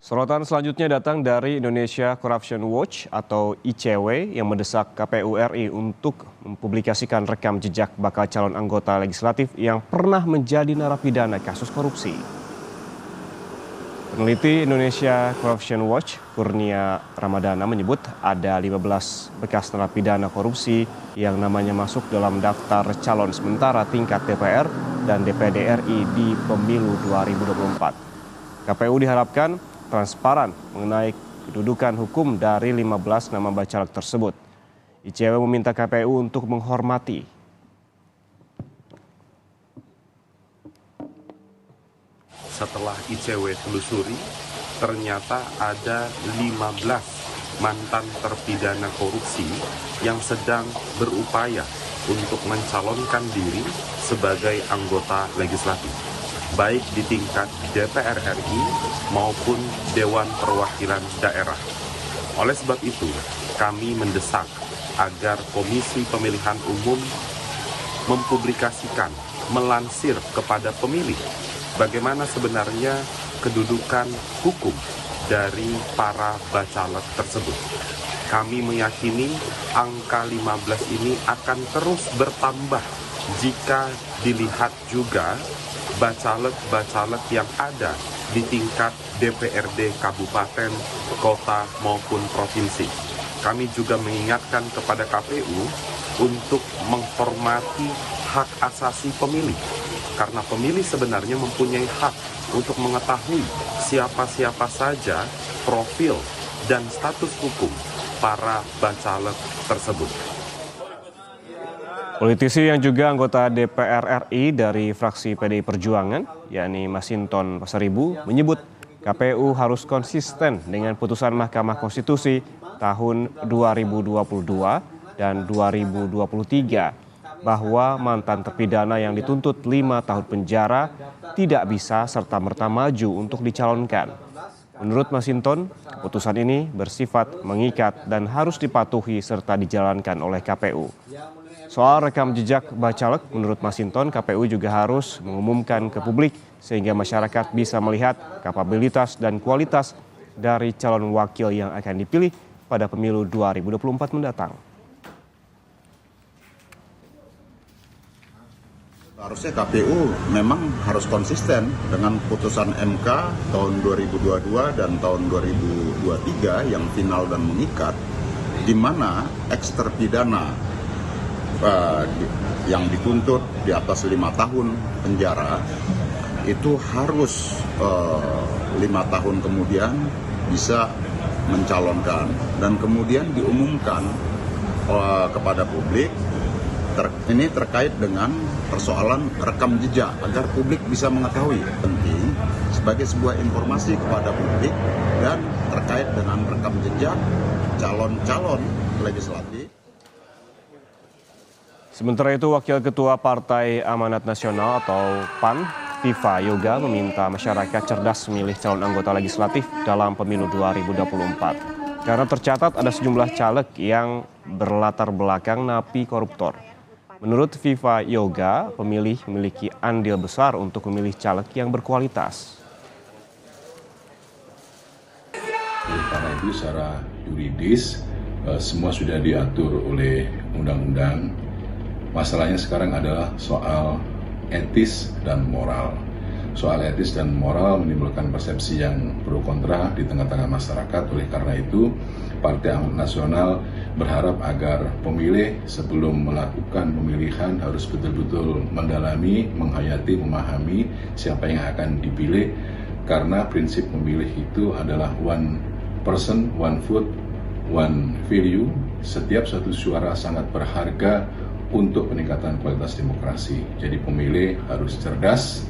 Sorotan selanjutnya datang dari Indonesia Corruption Watch atau ICW yang mendesak KPU RI untuk mempublikasikan rekam jejak bakal calon anggota legislatif yang pernah menjadi narapidana kasus korupsi. Peneliti Indonesia Corruption Watch, Kurnia Ramadana menyebut ada 15 bekas narapidana korupsi yang namanya masuk dalam daftar calon sementara tingkat DPR dan DPD RI di pemilu 2024. KPU diharapkan transparan mengenai kedudukan hukum dari 15 nama bacalek tersebut. ICW meminta KPU untuk menghormati. Setelah ICW telusuri, ternyata ada 15 mantan terpidana korupsi yang sedang berupaya untuk mencalonkan diri sebagai anggota legislatif, baik di tingkat DPR RI maupun Dewan Perwakilan Daerah. Oleh sebab itu, kami mendesak agar Komisi Pemilihan Umum mempublikasikan, melansir kepada pemilih bagaimana sebenarnya kedudukan hukum dari para bacalek tersebut. Kami meyakini angka 15 ini akan terus bertambah jika dilihat juga bacalek-bacalek yang ada di tingkat DPRD kabupaten, kota maupun provinsi. Kami juga mengingatkan kepada KPU untuk menghormati hak asasi pemilih, karena pemilih sebenarnya mempunyai hak untuk mengetahui siapa-siapa saja profil dan status hukum para bacalek tersebut. Politisi yang juga anggota DPR RI dari fraksi PDI Perjuangan, yakni Masinton Pasaribu, menyebut KPU harus konsisten dengan putusan Mahkamah Konstitusi tahun 2022 dan 2023 bahwa mantan terpidana yang dituntut 5 tahun penjara tidak bisa serta-merta maju untuk dicalonkan. Menurut Masinton, keputusan ini bersifat mengikat dan harus dipatuhi serta dijalankan oleh KPU. Soal rekam jejak bacalek, menurut Masinton, KPU juga harus mengumumkan ke publik sehingga masyarakat bisa melihat kapabilitas dan kualitas dari calon wakil yang akan dipilih pada pemilu 2024 mendatang. Harusnya KPU memang harus konsisten dengan putusan MK tahun 2022 dan tahun 2023 yang final dan mengikat, di mana eks terpidana yang dituntut di atas 5 tahun penjara itu harus 5 tahun kemudian bisa mencalonkan dan kemudian diumumkan kepada publik. Ini terkait dengan persoalan rekam jejak agar publik bisa mengetahui, penting sebagai sebuah informasi kepada publik dan terkait dengan rekam jejak calon-calon legislatif. Sementara itu, Wakil Ketua Partai Amanat Nasional atau PAN, Viva Yoga, meminta masyarakat cerdas memilih calon anggota legislatif dalam pemilu 2024. Karena tercatat ada sejumlah caleg yang berlatar belakang napi koruptor. Menurut Viva Yoga, pemilih memiliki andil besar untuk memilih caleg yang berkualitas. Karena itu secara yuridis semua sudah diatur oleh undang-undang. Masalahnya sekarang adalah soal etis dan moral. Soal etis dan moral menimbulkan persepsi yang pro kontra di tengah-tengah masyarakat. Oleh karena itu, Partai Amanat Nasional berharap agar pemilih sebelum melakukan pemilihan harus betul-betul mendalami, menghayati, memahami siapa yang akan dipilih. Karena prinsip memilih itu adalah one person, one vote, one value. Setiap satu suara sangat berharga untuk peningkatan kualitas demokrasi. Jadi pemilih harus cerdas,